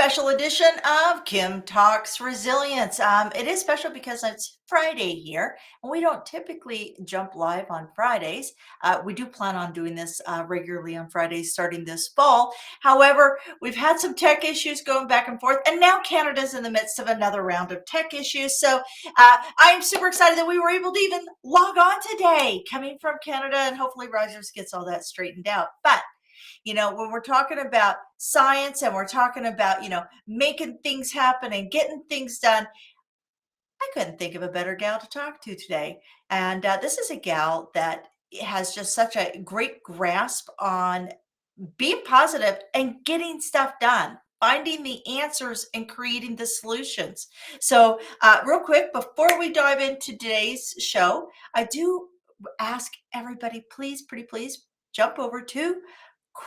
special edition of Kim Talks Resilience. It is special because it's Friday here, and we don't typically jump live on Fridays. We do plan on doing this regularly on Fridays starting this fall. However, we've had some tech issues going back and forth, and now Canada's in the midst of another round of tech issues. So I am super excited that we were able to even log on today, coming from Canada, and hopefully Rogers gets all that straightened out. But when we're talking about science and we're talking about, making things happen and getting things done, I couldn't think of a better gal to talk to today. And this is a gal that has just such a great grasp on being positive and getting stuff done, finding the answers and creating the solutions. So, real quick, before we dive into today's show, I do ask everybody, please, pretty please, jump over to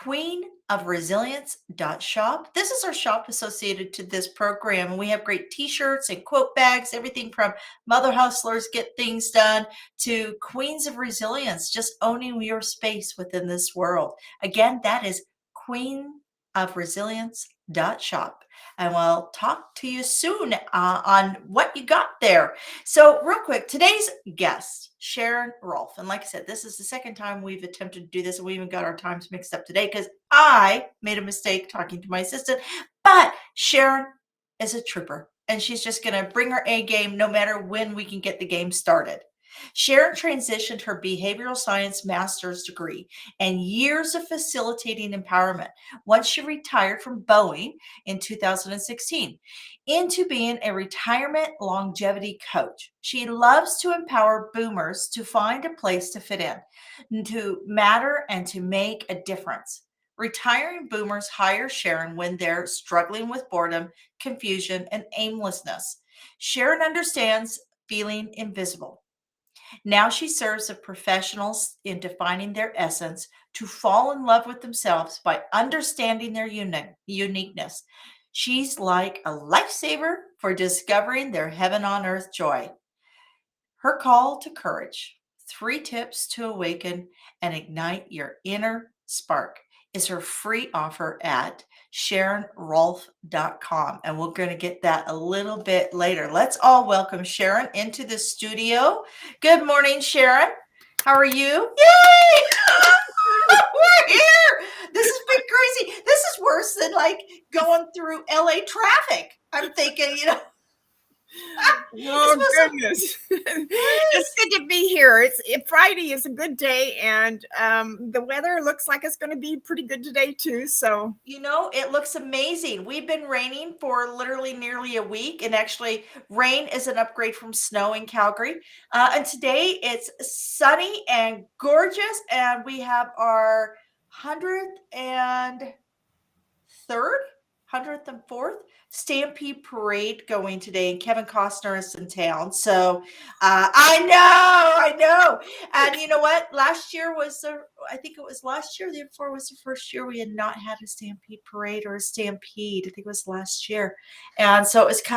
queenofresilience.shop. This is our shop associated to this program, and we have great t-shirts and quote bags, everything from Mother Hustlers Get Things Done to Queens of Resilience, just owning your space within this world. Again, that is queenofresilience.shop. And we'll talk to you soon on what you got there. So real quick, today's guest, Sharon Rolph. And like I said, this is the second time we've attempted to do this, and we even got our times mixed up today because I made a mistake talking to my assistant. But Sharon is a trooper, and she's just going to bring her A game no matter when we can get the game started. Sharon transitioned her behavioral science master's degree and years of facilitating empowerment once she retired from Boeing in 2016 into being a retirement longevity coach. She loves to empower boomers to find a place to fit in, to matter, and to make a difference. Retiring boomers hire Sharon when they're struggling with boredom, confusion, and aimlessness. Sharon understands feeling invisible. Now she serves the professionals in defining their essence to fall in love with themselves by understanding their uniqueness. She's like a lifesaver for discovering their heaven on earth joy. Her call to courage, 3 tips to awaken and ignite your inner spark, is her free offer at SharonRolph.com. And we're going to get that a little bit later. Let's all welcome Sharon into the studio. Good morning, Sharon. How are you? Yay! We're here. This has been crazy. This is worse than like going through LA traffic. I'm thinking, Oh goodness. It's good to be here. Friday is a good day, and the weather looks like it's going to be pretty good today too. So it looks amazing. We've been raining for literally nearly a week, and actually rain is an upgrade from snow in Calgary. And today it's sunny and gorgeous, and we have our 103rd 104th Stampede Parade going today, and Kevin Costner is in town. So I know. And you know what? Last year I think it was last year, the year before was the first year we had not had a Stampede Parade or a Stampede. I think it was last year. And so it's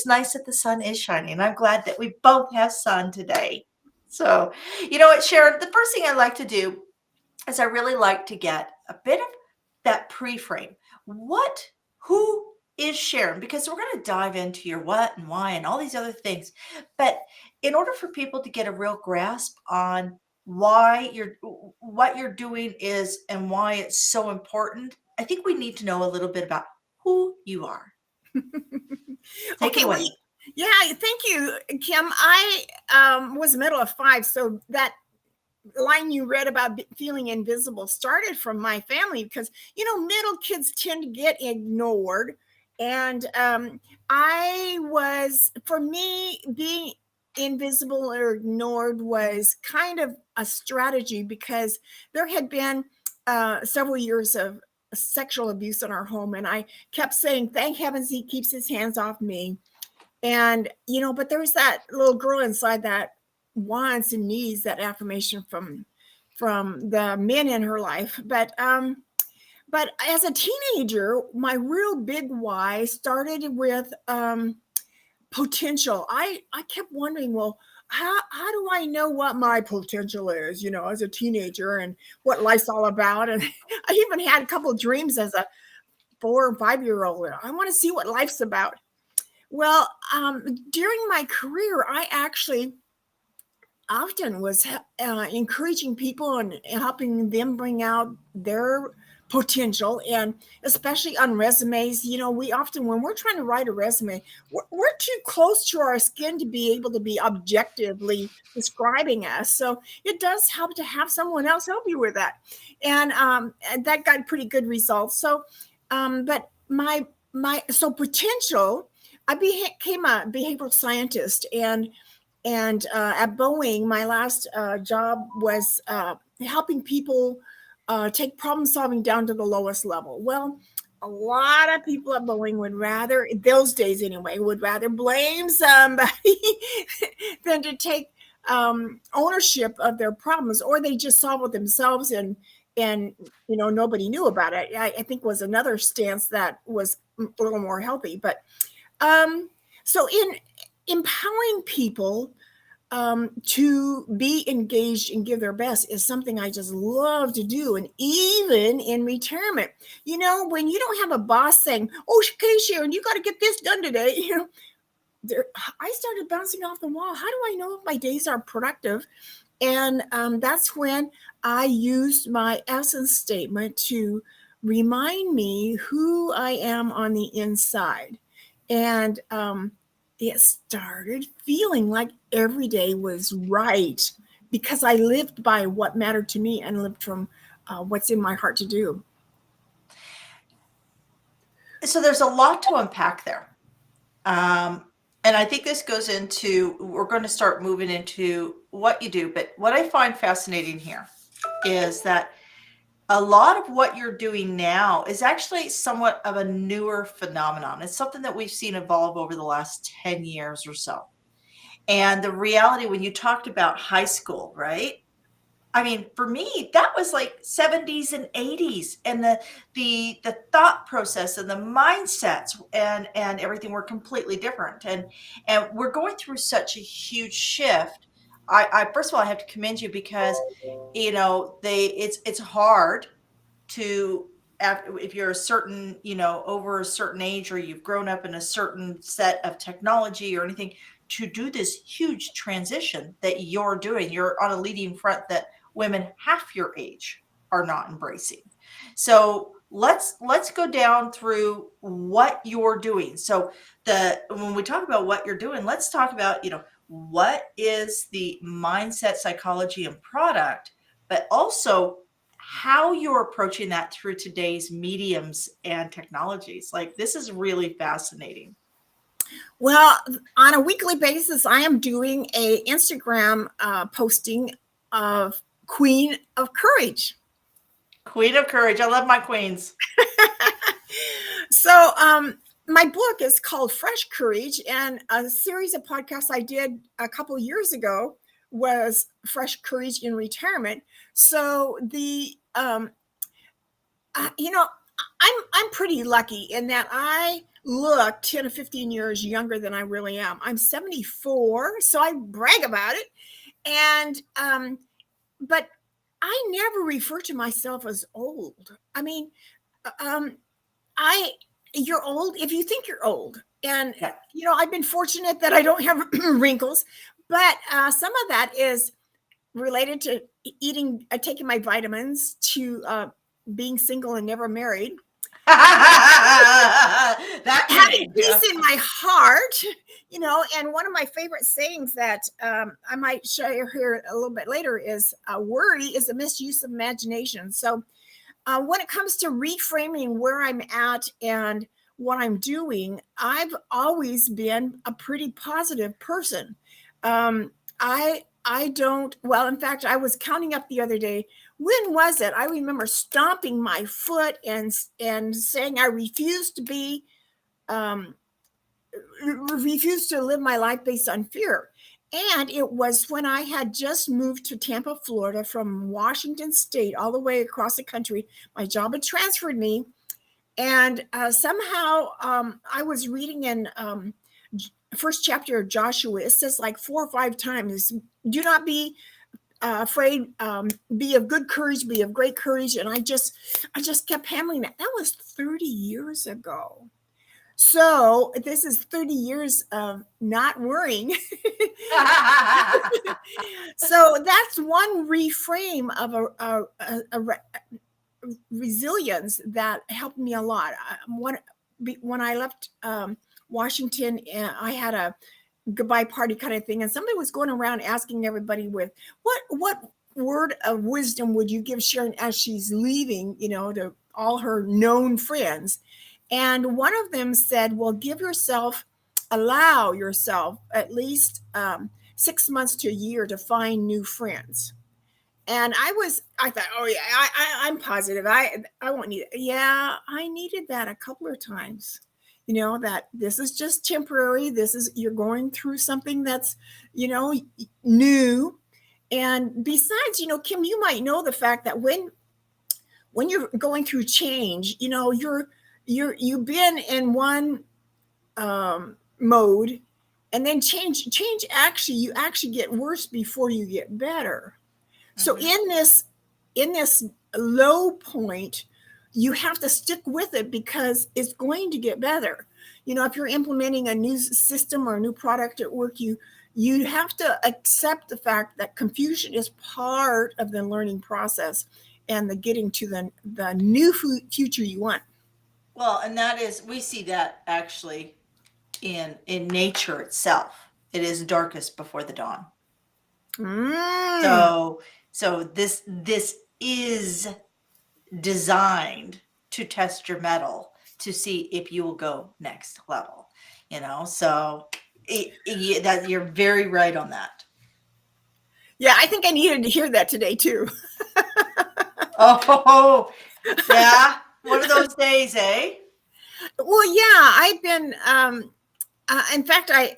nice that the sun is shining. I'm glad that we both have sun today. So, you know what, Sharon, the first thing I like to do is I really like to get a bit of that pre-frame. Who is Sharon? Because we're going to dive into your what and why and all these other things. But in order for people to get a real grasp on what you're doing is and why it's so important, I think we need to know a little bit about who you are. Take it away. Well, yeah, thank you, Kim. I was middle of 5, so that line you read about feeling invisible started from my family because middle kids tend to get ignored, and for me, being invisible or ignored was kind of a strategy because there had been several years of sexual abuse in our home, and I kept saying, thank heavens he keeps his hands off me. And but there was that little girl inside that wants and needs that affirmation from the men in her life. But as a teenager, my real big why started with potential. I kept wondering, well, how do I know what my potential is, as a teenager and what life's all about? And I even had a couple of dreams as a 4 or 5 year old. I want to see what life's about. Well, during my career, I actually often was encouraging people and helping them bring out their potential, and especially on resumes. We often, when we're trying to write a resume, we're too close to our skin to be able to be objectively describing us. So it does help to have someone else help you with that, and that got pretty good results. So but so potential, I became a behavioral scientist, and at Boeing, my last job was helping people take problem solving down to the lowest level. Well, a lot of people at Boeing would rather, those days anyway, would rather blame somebody than to take ownership of their problems, or they just solve it themselves, and nobody knew about it. I think was another stance that was a little more healthy. But so in empowering people to be engaged and give their best is something I just love to do. And even in retirement, when you don't have a boss saying, "Oh, okay, Sharon, you got to get this done today," I started bouncing off the wall. How do I know if my days are productive? And that's when I used my essence statement to remind me who I am on the inside. And it started feeling like every day was right, because I lived by what mattered to me and lived from what's in my heart to do. So there's a lot to unpack there. And I think this goes into, we're going to start moving into what you do. But what I find fascinating here is that a lot of what you're doing now is actually somewhat of a newer phenomenon. It's something that we've seen evolve over the last 10 years or so. And the reality, when you talked about high school, right? I mean, for me, that was like 70s and 80s, and the thought process and the mindsets and everything were completely different. And we're going through such a huge shift. I first of all, I have to commend you, because it's hard to, if you're a certain, over a certain age, or you've grown up in a certain set of technology or anything, to do this huge transition that you're doing. You're on a leading front that women half your age are not embracing. So let's go down through what you're doing. So when we talk about what you're doing, let's talk about, what is the mindset, psychology, and product, but also how you're approaching that through today's mediums and technologies. Like, this is really fascinating. Well, on a weekly basis, I am doing a Instagram posting of Queen of Courage. Queen of Courage. I love my queens. So my book is called Fresh Courage, and a series of podcasts I did a couple of years ago was Fresh Courage in Retirement. So I'm pretty lucky in that I look 10 to 15 years younger than I really am. I'm 74, so I brag about it. And but I never refer to myself as old. I mean, you're old if you think you're old. And Yeah. I've been fortunate that I don't have wrinkles, but some of that is related to taking my vitamins, to being single and never married. That Having peace in my heart, and one of my favorite sayings that I might share here a little bit later is worry is a misuse of imagination. So when it comes to reframing where I'm at and what I'm doing, I've always been a pretty positive person. I don't, well, in fact, I was counting up the other day. When was it? I remember stomping my foot and saying I refuse to live my life based on fear. And it was when I had just moved to Tampa, Florida from Washington State all the way across the country. My job had transferred me. And somehow I was reading in first chapter of Joshua. It says like 4 or 5 times, do not be afraid, be of good courage, be of great courage. And I just kept hammering that. That was 30 years ago. So this is 30 years of not worrying. So that's one reframe of resilience that helped me a lot. When I left Washington, I had a goodbye party kind of thing, and somebody was going around asking everybody with what word of wisdom would you give Sharon as she's leaving, to all her known friends. And one of them said, well, allow yourself at least 6 months to a year to find new friends. And I thought, oh yeah, I'm positive. I won't need it. Yeah, I needed that a couple of times. That this is just temporary. You're going through something that's, new. And besides, Kim, you might know the fact that when you're going through change, you've been in one mode, and then change you actually get worse before you get better. So in this low point, you have to stick with it because it's going to get better. If you're implementing a new system or a new product at work, you have to accept the fact that confusion is part of the learning process and the getting to the new future you want. Well, and we see that actually in nature itself. It is darkest before the dawn. So this is designed to test your mettle to see if you will go next level. So that you're very right on that. Yeah, I think I needed to hear that today too. Oh, yeah. One of those days, eh? Well, yeah, I've been. In fact, I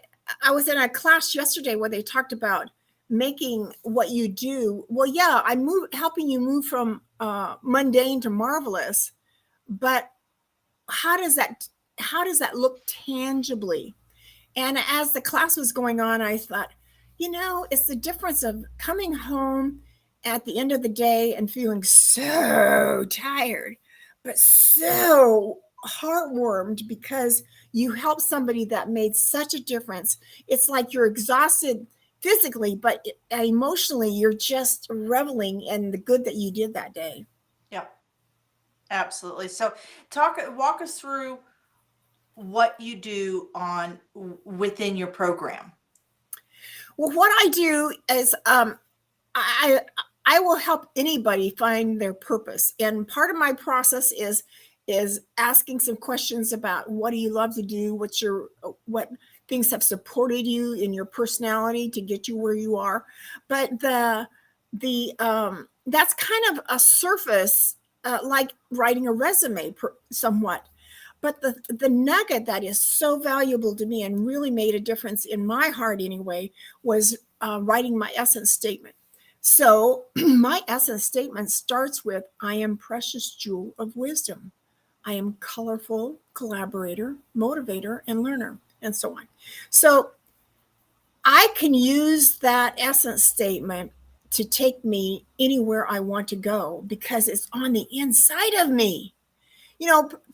was in a class yesterday where they talked about making what you do. Well, yeah, helping you move from mundane to marvelous. But how does that look tangibly? And as the class was going on, I thought, it's the difference of coming home at the end of the day and feeling so tired, but so heartwarmed because you helped somebody that made such a difference. It's like you're exhausted physically, but emotionally, you're just reveling in the good that you did that day. Yep, absolutely. So walk us through what you do within your program. Well, what I do is I will help anybody find their purpose. And part of my process is asking some questions about what do you love to do? What things have supported you in your personality to get you where you are. But that's kind of a surface, like writing a resume somewhat. But the nugget that is so valuable to me and really made a difference in my heart anyway was writing my essence statement. So my essence statement starts with, I am precious jewel of wisdom. I am colorful collaborator, motivator, and learner, and so on. So I can use that essence statement to take me anywhere I want to go because it's on the inside of me.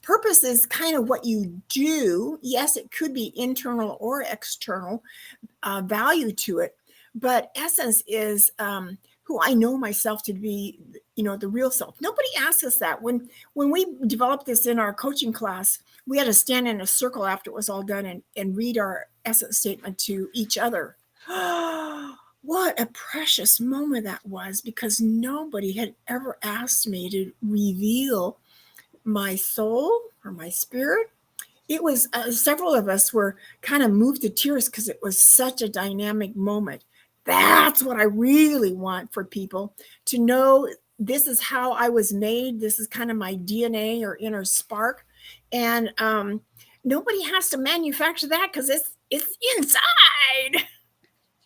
Purpose is kind of what you do. Yes, it could be internal or external value to it, but essence is who I know myself to be, the real self. Nobody asks us that. When we developed this in our coaching class, we had to stand in a circle after it was all done and read our essence statement to each other. What a precious moment that was, because nobody had ever asked me to reveal my soul or my spirit. It was several of us were kind of moved to tears because it was such a dynamic moment. That's what I really want for people to know. This is how I was made. This is kind of my DNA or inner spark. And nobody has to manufacture that because it's inside.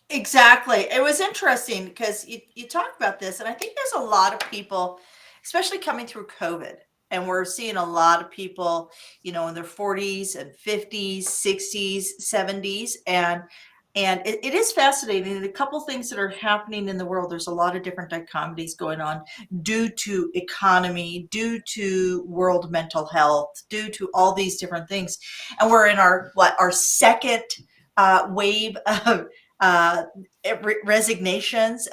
Exactly. It was interesting because you talk about this, and I think there's a lot of people, especially coming through COVID, and we're seeing a lot of people, in their 40s and 50s, 60s, 70s, and And it is fascinating. A couple things that are happening in the world. There's a lot of different dichotomies going on due to economy, due to world mental health, due to all these different things. And we're in our second wave of uh, resignations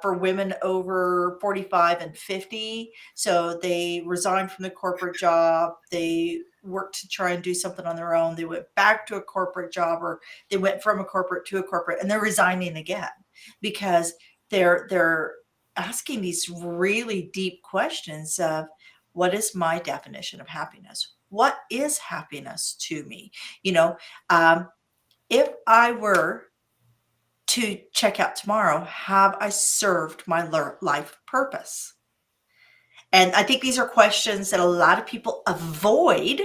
for women over 45 and 50. So they resigned from the corporate job. They worked to try and do something on their own. They went back to a corporate job, or they went from a corporate to a corporate, and they're resigning again because they're asking these really deep questions of, what is my definition of happiness? What is happiness to me? You know, if I were to check out tomorrow, have I served my life purpose? And I think these are questions that a lot of people avoid,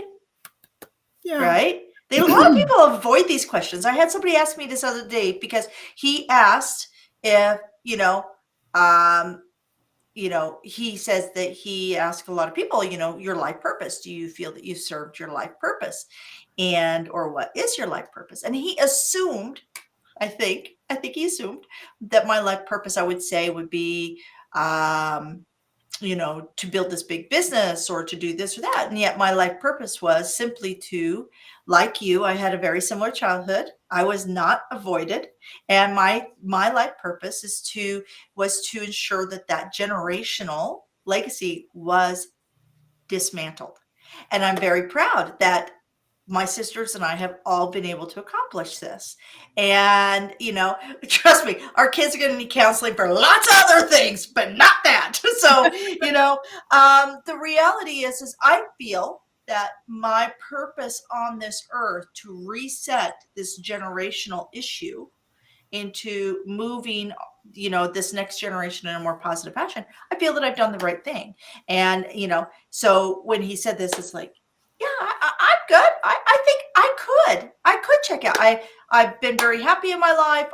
Yeah. right? A lot of people avoid these questions. I had somebody ask me this other day because he asked if, um, he says that he asked a lot of people, your life purpose. Do you feel that you've served your life purpose? Or what is your life purpose? And he assumed, I think he assumed that my life purpose, I would say, would be, um, to build this big business or to do this or that. And yet my life purpose was simply to, like you, I had a very similar childhood. I was not avoided. And my life purpose was to ensure that generational legacy was dismantled. And I'm very proud that my sisters and I have all been able to accomplish this. And, trust me, our kids are going to need counseling for lots of other things, but not that. So, the reality is I feel that my purpose on this earth to reset this generational issue into moving, this next generation in a more positive fashion, I feel that I've done the right thing. And, so when he said this, it's like, yeah, I'm good. I think I could check out. I've been very happy in my life.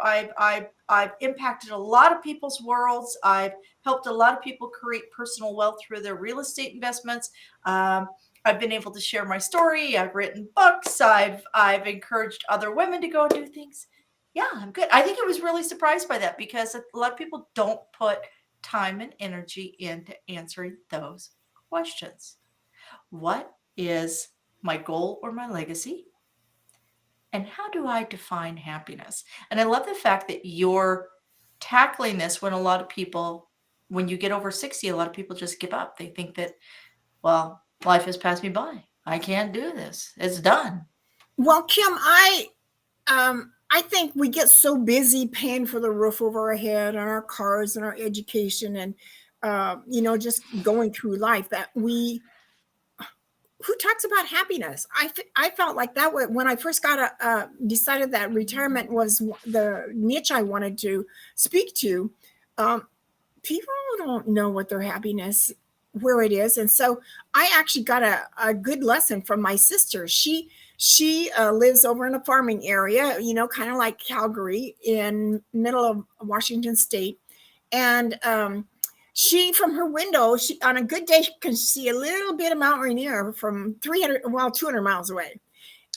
I've impacted a lot of people's worlds. I've helped a lot of people create personal wealth through their real estate investments. I've been able to share my story. I've written books. I've encouraged other women to go and do things. Yeah, I'm good. I think I was really surprised by that because a lot of people don't put time and energy into answering those questions. What is my goal or my legacy? And how do I define happiness? And I love the fact that you're tackling this when when you get over 60, a lot of people just give up. They think that, well, life has passed me by. I can't do this. It's done. Well, Kim, I think we get so busy paying for the roof over our head and our cars and our education and just going through life that who talks about happiness? I felt like that when I first decided that retirement was the niche I wanted to speak to. People don't know what their happiness, where it is. And so I actually got a good lesson from my sister. She lives over in a farming area, kind of like Calgary in middle of Washington State. And she, from her window, on a good day, can see a little bit of Mount Rainier from 200 miles away.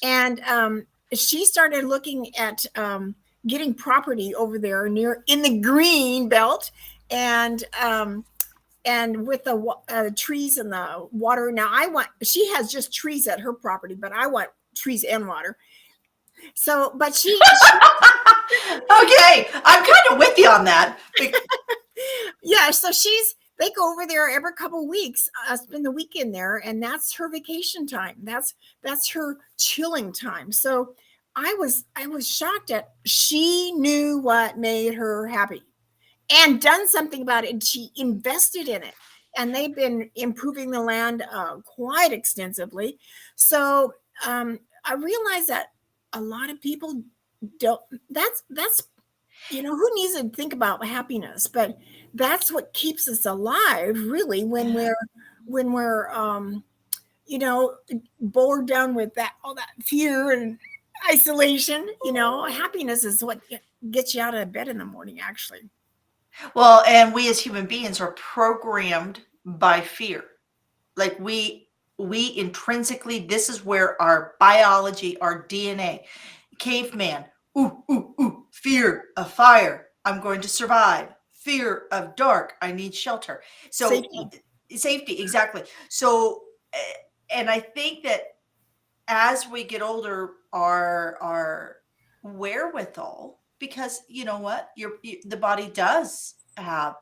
And she started looking at getting property over there in the green belt, and with the trees and the water. Now she has just trees at her property, but I want trees and water. So, but she Okay, I'm kind of with you on that. yeah, so they go over there every couple of weeks, spend the weekend there, and that's her vacation time. That's her chilling time. So I was shocked at she knew what made her happy and done something about it, and she invested in it. And they've been improving the land quite extensively. So I realized that a lot of people don't. That's who needs to think about happiness? But that's what keeps us alive, really, when we're bored down with all that fear and isolation. Happiness is what gets you out of bed in the morning, actually. Well, and we as human beings are programmed by fear. Like we intrinsically, this is where our biology, our DNA, caveman, Ooh, ooh, ooh, fear of fire. I'm going to survive. Fear of dark. I need shelter. So Safety. safety, exactly. So, and I think that as we get older, our wherewithal, because you know what, the body does have,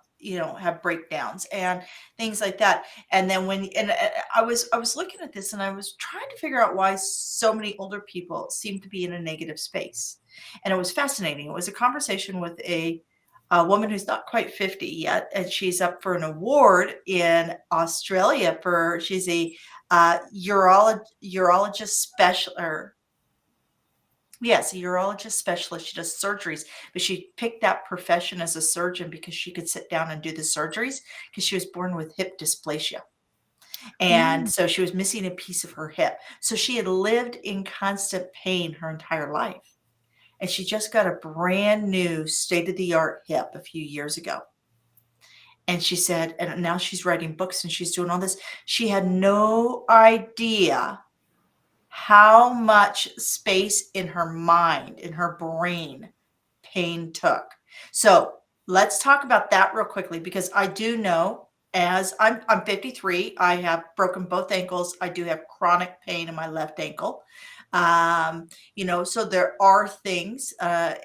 have breakdowns and things like that. And then I was looking at this and I was trying to figure out why so many older people seem to be in a negative space. And it was fascinating. It was a conversation with a woman who's not quite 50 yet, and she's up for an award in Australia for she's a urologist special, or yes, a urologist specialist. She does surgeries, but she picked that profession as a surgeon because she could sit down and do the surgeries because she was born with hip dysplasia. And Mm. so she was missing a piece of her hip. So she had lived in constant pain her entire life. And she just got a brand new state of the art hip a few years ago. And she said, and now she's writing books and she's doing all this. She had no idea how much space in her mind, in her brain, pain took. So let's talk about that real quickly, because I do know, as I'm 53, I have broken both ankles. I do have chronic pain in my left ankle. So there are things, and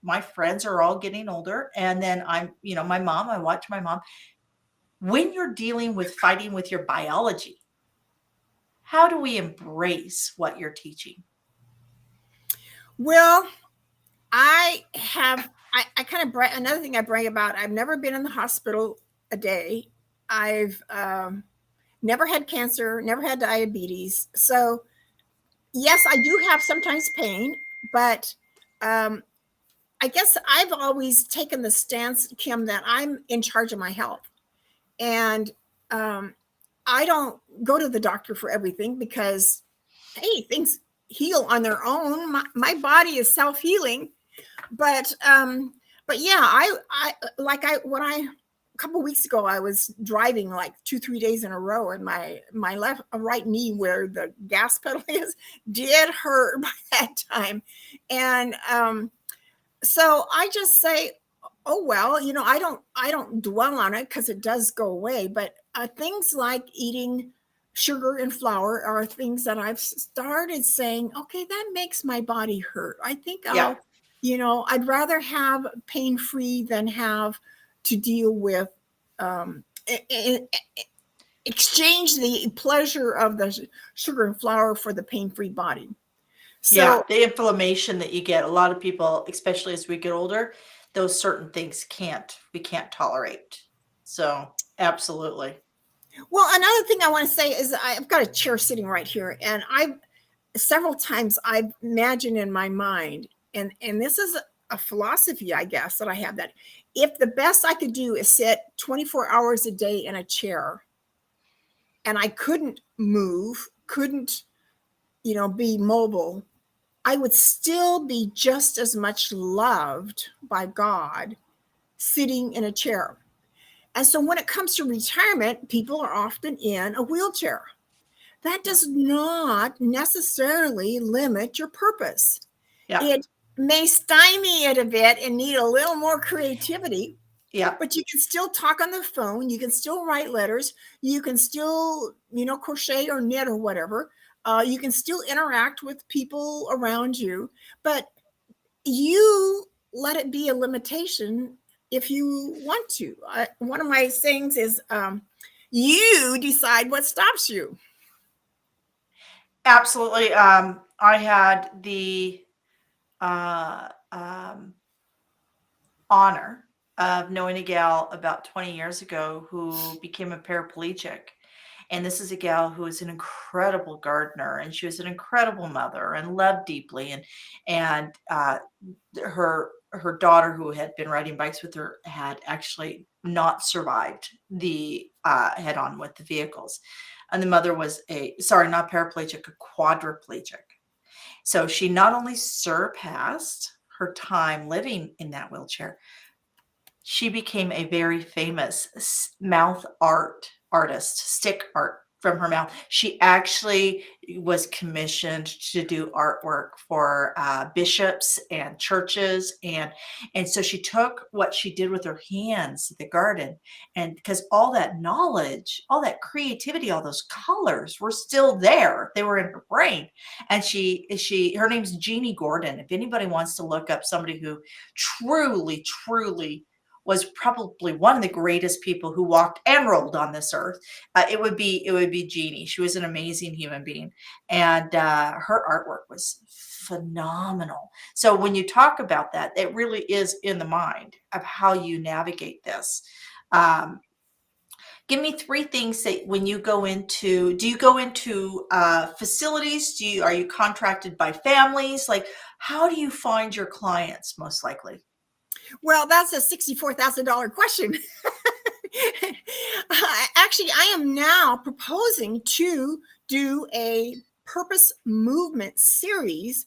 my friends are all getting older. And then my mom, I watch my mom. When you're dealing with fighting with your biology, how do we embrace what you're teaching? Well, I kind of another thing I brag about. I've never been in the hospital a day. I've never had cancer, never had diabetes. So yes, I do have sometimes pain, but um, I guess I've always taken the stance, Kim, that I'm in charge of my health. And um, I don't go to the doctor for everything because, hey, things heal on their own. My body is self-healing. But yeah, I like I when I a couple of weeks ago I was driving like 2-3 days in a row, and my right knee where the gas pedal is did hurt by that time. And so I just say, oh well, I don't dwell on it because it does go away. But things like eating sugar and flour are things that I've started saying, okay, that makes my body hurt. I think Yeah. I'd rather have pain free than have to deal with um, exchange the pleasure of the sugar and flour for the pain free body. Yeah, So, the inflammation that you get, a lot of people, especially as we get older, those certain things we can't tolerate. So, absolutely. well, another thing I want to say is I've got a chair sitting right here, and I've several times I've imagined in my mind, and this is a philosophy, I guess, that I have, that if the best I could do is sit 24 hours a day in a chair and I couldn't move, couldn't, be mobile, I would still be just as much loved by God sitting in a chair. And so when it comes to retirement, people are often in a wheelchair. That Yeah. does not necessarily limit your purpose. Yeah. It may stymie it a bit and need a little more creativity, Yeah. but you can still talk on the phone. You can still write letters. You can still, crochet or knit or whatever. You can still interact with people around you, but you let it be a limitation if you want to. One of my sayings is, you decide what stops you. Absolutely. I had the uh, um, honor of knowing a gal about 20 years ago who became a paraplegic. And this is a gal who is an incredible gardener, and she was an incredible mother and loved deeply. And her daughter, who had been riding bikes with her, had actually not survived the head on with the vehicles. And the mother was not paraplegic, a quadriplegic. So she not only surpassed her time living in that wheelchair, she became a very famous mouth artist, stick art from her mouth. She actually was commissioned to do artwork for bishops and churches, and so she took what she did with her hands, the garden, and because all that knowledge, all that creativity, all those colors were still there, they were in her brain, and her name's Jeannie Gordon. If anybody wants to look up somebody who truly was probably one of the greatest people who walked and rolled on this earth, it would be Jeannie. She was an amazing human being, and her artwork was phenomenal. So when you talk about that, it really is in the mind of how you navigate this. Um, Give me three things that when you go into, do you go into facilities? Are you contracted by families? Like, how do you find your clients most likely? Well, that's a $64,000 question. Actually, I am now proposing to do a purpose movement series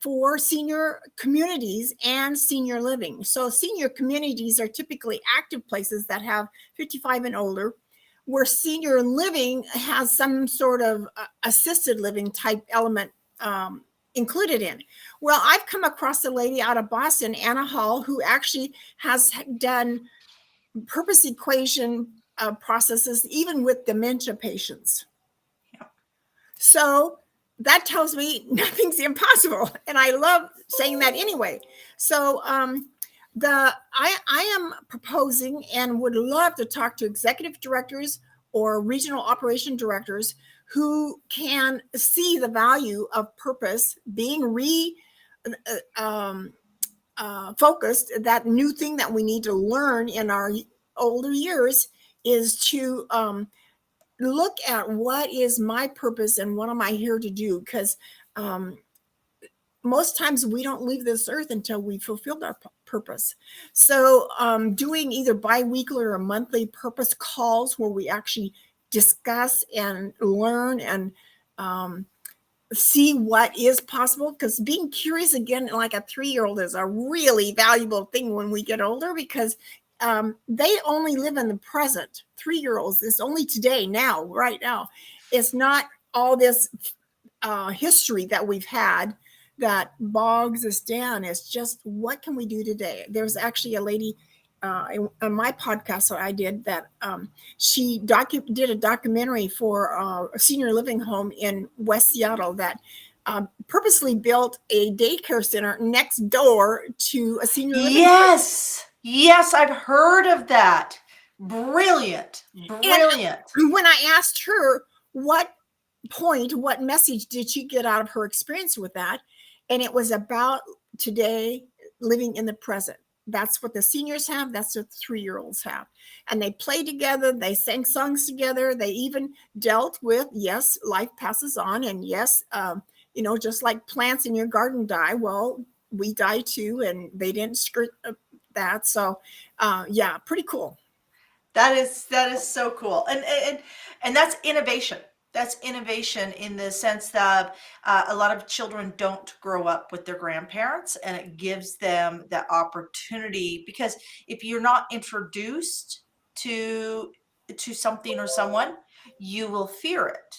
for senior communities and senior living. So senior communities are typically active places that have 55 and older, where senior living has some sort of assisted living type element included in. Well, I've come across a lady out of Boston, Anna Hall, who actually has done purpose equation processes even with dementia patients. Yeah. So that tells me nothing's impossible, and I love saying that anyway. So I am proposing and would love to talk to executive directors or regional operation directors who can see the value of purpose being focused. That new thing that we need to learn in our older years is to look at what is my purpose and what am I here to do? Because most times we don't leave this earth until we fulfilled our purpose. So doing either bi-weekly or monthly purpose calls where we actually discuss and learn and see what is possible, because being curious again, like a 3-year-old, is a really valuable thing when we get older, because they only live in the present. 3-year-olds is only today, now, right now. It's not all this history that we've had that bogs us down. It's just, what can we do today? There's actually a lady on my podcast that I did that she did a documentary for a senior living home in West Seattle that purposely built a daycare center next door to a senior living home. Yes, I've heard of that. Brilliant. And when I asked her what message did she get out of her experience with that, and it was about today, living in the present. That's what the seniors have. That's what the 3-year-olds have. And they played together. They sang songs together. They even dealt with, yes, life passes on. And yes, just like plants in your garden die. Well, we die too. And they didn't skirt that. So, yeah, pretty cool. That is so cool. And that's innovation. That's innovation in the sense that a lot of children don't grow up with their grandparents, and it gives them that opportunity, because if you're not introduced to something or someone, you will fear it,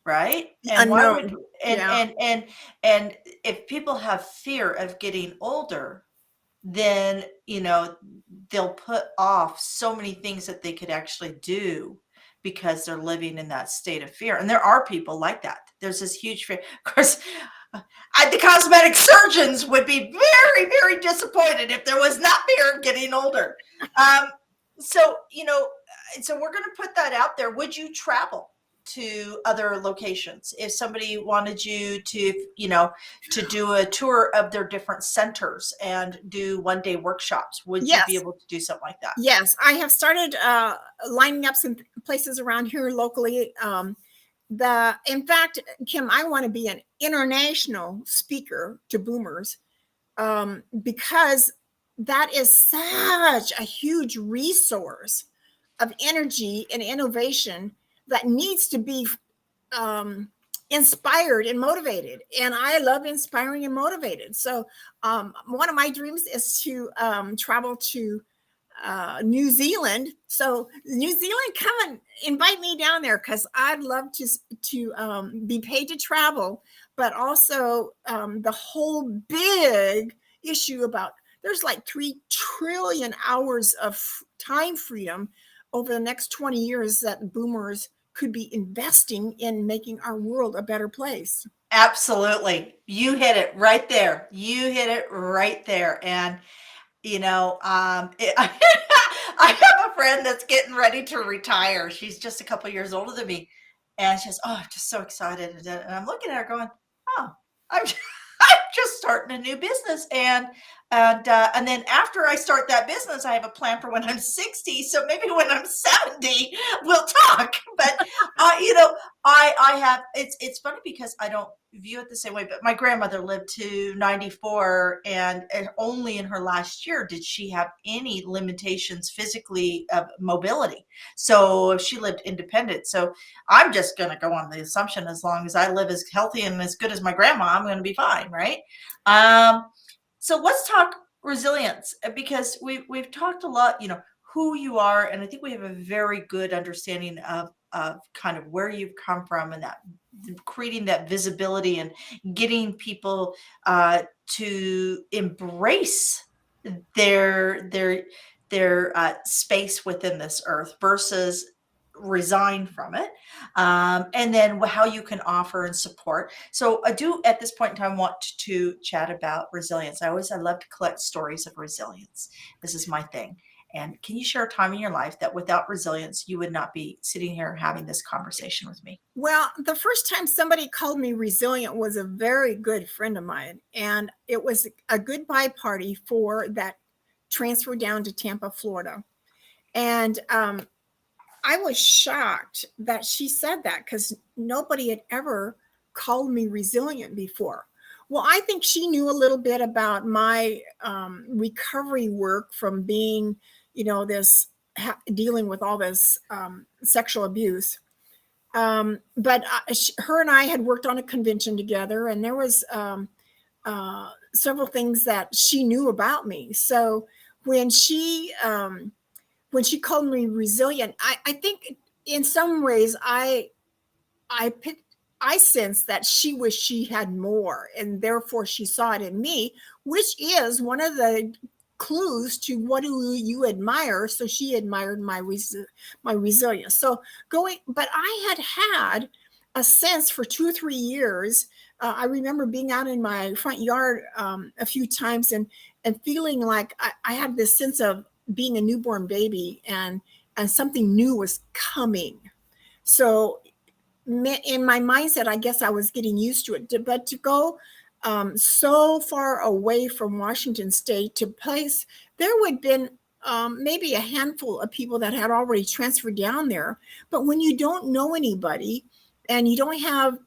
right? And why would Unknown. and Yeah. and if people have fear of getting older, then they'll put off so many things that they could actually do because they're living in that state of fear. And there are people like that. There's this huge fear. Of course, the cosmetic surgeons would be very, very disappointed if there was not fear of getting older. So we're going to put that out there. Would you travel to other locations if somebody wanted you to do a tour of their different centers and do one-day workshops? Would you be able to do something like that? Yes, I have started lining up some places around here locally. In fact, Kim, I want to be an international speaker to boomers because that is such a huge resource of energy and innovation that needs to be inspired and motivated. And I love inspiring and motivated. So one of my dreams is to travel to New Zealand. So New Zealand, come and invite me down there because I'd love to be paid to travel, but also the whole big issue about there's like 3 trillion hours of time freedom over the next 20 years that boomers could be investing in making our world a better place. Absolutely. You hit it right there. You hit it right there. And I have a friend that's getting ready to retire. She's just a couple years older than me, and she says, "Oh, I'm just so excited." And I'm looking at her going, "Oh, I'm I'm just starting a new business, and then after I start that business, I have a plan for when I'm 60. So maybe when I'm 70, we'll talk." But I have it's funny because I don't view it the same way. But my grandmother lived to 94, and only in her last year did she have any limitations physically of mobility. So she lived independent. So I'm just going to go on the assumption as long as I live as healthy and as good as my grandma, I'm going to be fine, right? So let's talk resilience, because we've talked a lot, who you are, and I think we have a very good understanding of kind of where you've come from, and that creating that visibility and getting people to embrace their space within this earth versus resign from it, and then how you can offer and support. So I do at this point in time want to chat about resilience. I love to collect stories of resilience. This is my thing. And can you share a time in your life that without resilience you would not be sitting here having this conversation with me? Well, the first time somebody called me resilient was a very good friend of mine, and it was a goodbye party for that transfer down to Tampa, Florida. And I was shocked that she said that because nobody had ever called me resilient before. Well, I think she knew a little bit about my recovery work from being, this dealing with all this sexual abuse. But her and I had worked on a convention together, and there was several things that she knew about me. So when she called me resilient, I think in some ways I sensed that she wished she had more, and therefore she saw it in me, which is one of the clues to what do you admire. So she admired my resilience. So but I had a sense for 2 or 3 years. I remember being out in my front yard a few times and feeling like I had this sense of being a newborn baby, and something new was coming. So in my mindset, I guess I was getting used to it. But to go so far away from Washington State to place, there would have been maybe a handful of people that had already transferred down there. But when you don't know anybody and you don't have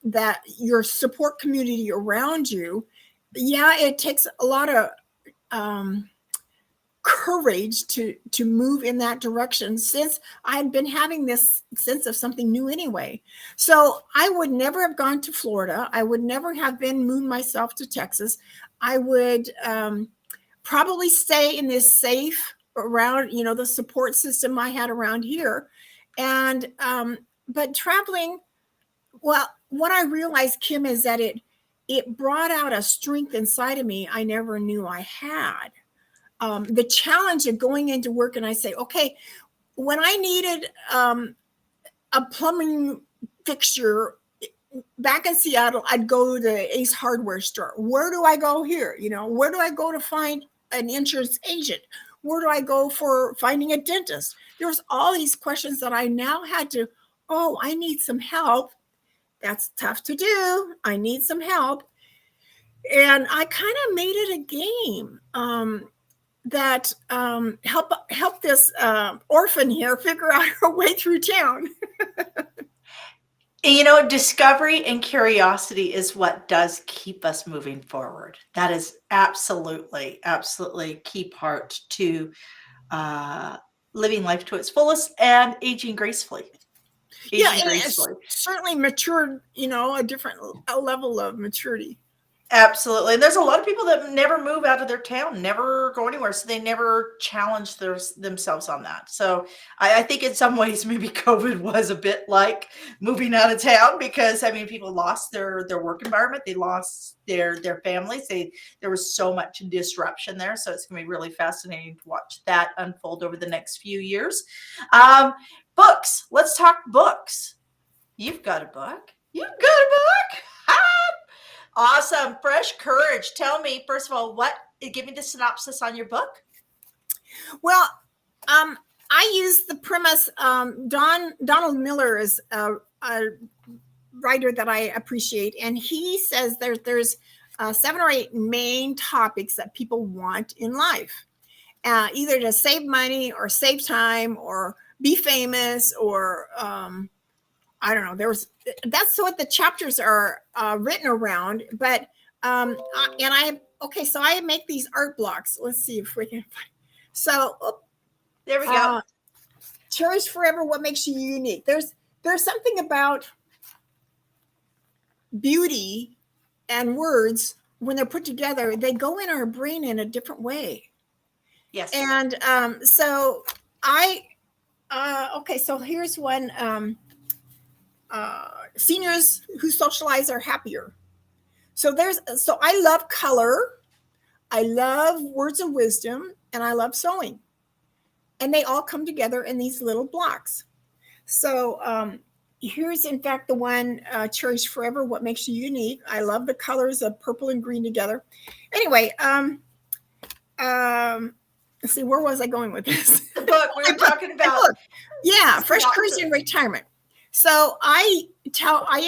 that your support community around you, yeah, it takes a lot of courage to move in that direction, since I'd been having this sense of something new anyway. So I would never have gone to Florida. I would never have moved myself to Texas. I would probably stay in this safe around, the support system I had around here. And but traveling, well, what I realized, Kim, is that it brought out a strength inside of me I never knew I had. The challenge of going into work, and I say, okay, when I needed a plumbing fixture back in Seattle, I'd go to the Ace Hardware store. Where do I go here? Where do I go to find an insurance agent? Where do I go for finding a dentist? There was all these questions that I now had to, I need some help. That's tough to do. I need some help. And I kind of made it a game. That help this orphan here figure out her way through town. Discovery and curiosity is what does keep us moving forward. That is absolutely, absolutely key part to living life to its fullest and aging gracefully. Yeah, and it's certainly matured, a different level of maturity. Absolutely. And there's a lot of people that never move out of their town, never go anywhere. So they never challenge themselves on that. So I think in some ways, maybe COVID was a bit like moving out of town because I mean, people lost their work environment. They lost their families. There was so much disruption there. So it's going to be really fascinating to watch that unfold over the next few years. Um, Books. Let's talk books. You've got a book. You've got a book. Awesome. Fresh Courage. Tell me, first of all, give me the synopsis on your book. Well, I use the premise. Donald Miller is a writer that I appreciate, and he says there's 7 or 8 main topics that people want in life, either to save money or save time or be famous or I don't know. That's what the chapters are written around. But so I make these art blocks. Let's see if we can find. So there we go. Cherish forever what makes you unique. There's something about beauty and words when they're put together. They go in our brain in a different way. Yes. And so so here's one. Seniors who socialize are happier. So I love color, I love words of wisdom, and I love sewing. And they all come together in these little blocks. So here's in fact the one, Cherish Forever, What Makes You Unique. I love the colors of purple and green together. Anyway, let's see, where was I going with this? The book we were talking about. Yeah, Fresh Courage in Retirement. So I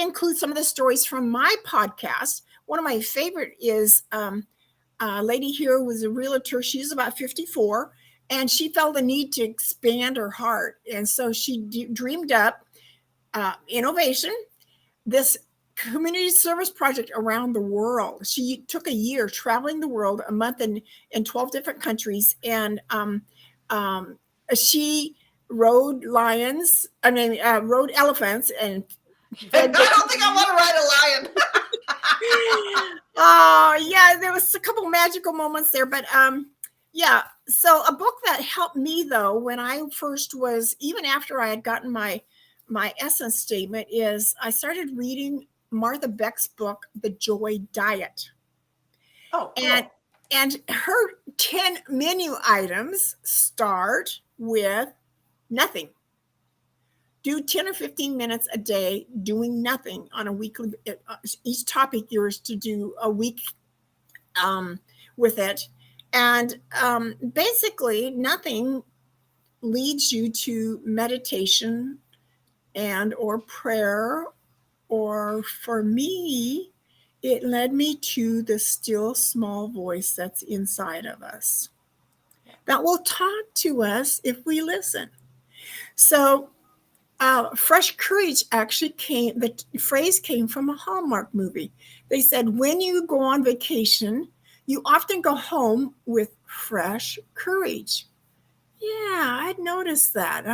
include some of the stories from my podcast. One of my favorite is a lady here was a realtor. She's about 54, and she felt the need to expand her heart. And so she dreamed up innovation, this community service project around the world. She took a year traveling the world, a month in 12 different countries. And she rode elephants and I don't think I want to ride a lion. Yeah, there was a couple magical moments there, but yeah. So a book that helped me though, when I first was, even after I had gotten my essence statement, is I started reading Martha Beck's book, The Joy Diet. Oh, cool. And her 10 menu items start with nothing. Do 10 or 15 minutes a day doing nothing on a weekly. Each topic yours to do a week with it. And basically, nothing leads you to meditation and or prayer. Or for me, it led me to the still small voice that's inside of us that will talk to us if we listen. So Fresh Courage actually the phrase came from a Hallmark movie. They said, when you go on vacation, you often go home with fresh courage. Yeah, I'd noticed that.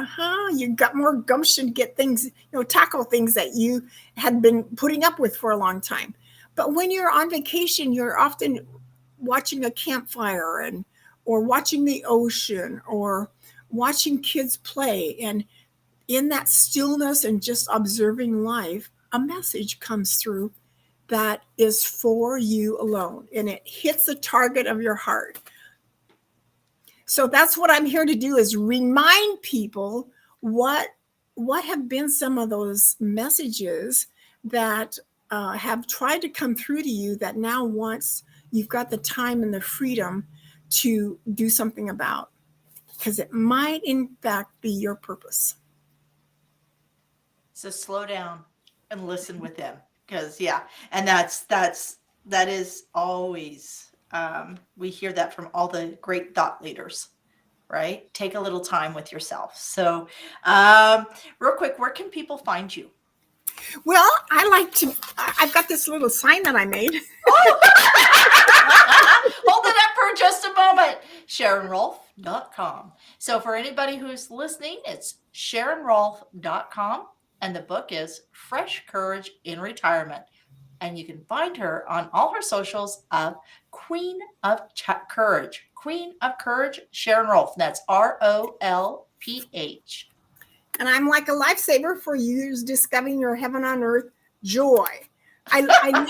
You got more gumption to get things, tackle things that you had been putting up with for a long time. But when you're on vacation, you're often watching a campfire or watching the ocean or watching kids play. And in that stillness and just observing life, a message comes through that is for you alone, and it hits the target of your heart. So that's what I'm here to do, is remind people what have been some of those messages that have tried to come through to you that now once you've got the time and the freedom to do something about, because it might in fact be your purpose. So slow down and listen with them, because and that is always, we hear that from all the great thought leaders, right? Take a little time with yourself. So real quick, where can people find you? Well, I've got this little sign that I made. Hold it up for just a moment. SharonRolph.com. So for anybody who's listening, it's SharonRolph.com. And the book is Fresh Courage in Retirement. And you can find her on all her socials of Queen of Courage. Queen of Courage, Sharon Rolph. That's ROLPH. And I'm like a lifesaver for you discovering your heaven on earth joy. I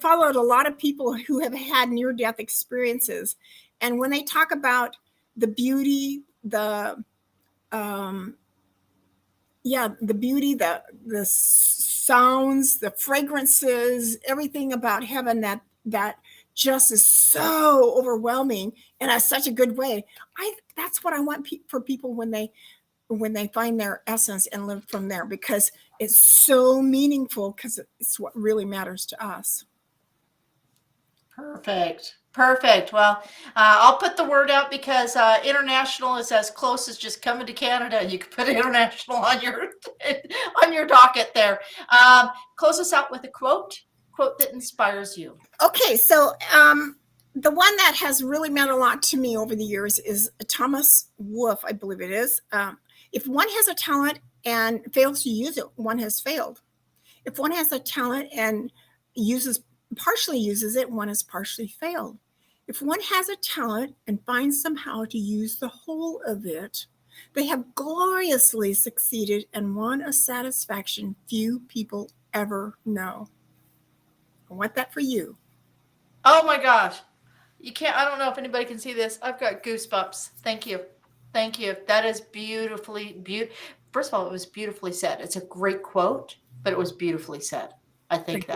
followed a lot of people who have had near-death experiences. And when they talk about the beauty, the beauty, the sounds, the fragrances, everything about heaven that just is so overwhelming in such a good way. That's what I want for people when they find their essence and live from there, because it's so meaningful, because it's what really matters to us. Perfect. Well, I'll put the word out, because international is as close as just coming to Canada, and you can put international on your docket there. Close us out with a quote that inspires you. Okay, so the one that has really meant a lot to me over the years is Thomas Wolfe, I believe it is. If one has a talent and fails to use it, one has failed. If one has a talent and partially uses it, one has partially failed. If one has a talent and finds somehow to use the whole of it, they have gloriously succeeded and won a satisfaction few people ever know. I want that for you. Oh my gosh. I don't know if anybody can see this. I've got goosebumps. Thank you. That is First of all, it was beautifully said. It's a great quote, but it was beautifully said. I thank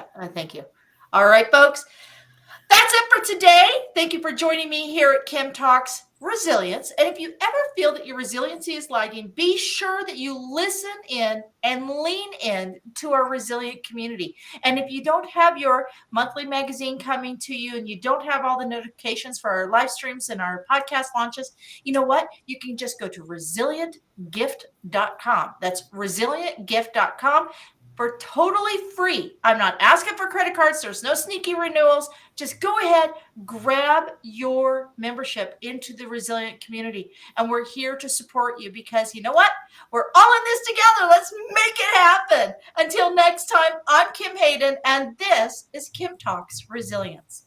you. All right, folks. That's it for today. Thank you for joining me here at KimTalks Resilience. And if you ever feel that your resiliency is lagging, be sure that you listen in and lean in to our resilient community. And if you don't have your monthly magazine coming to you, and you don't have all the notifications for our live streams and our podcast launches, you know what? You can just go to resilientgift.com. That's resilientgift.com. For totally free. I'm not asking for credit cards. There's no sneaky renewals. Just go ahead, grab your membership into the resilient community. And we're here to support you, because you know what? We're all in this together. Let's make it happen. Until next time, I'm Kim Hayden, and this is KimTalks Resilience.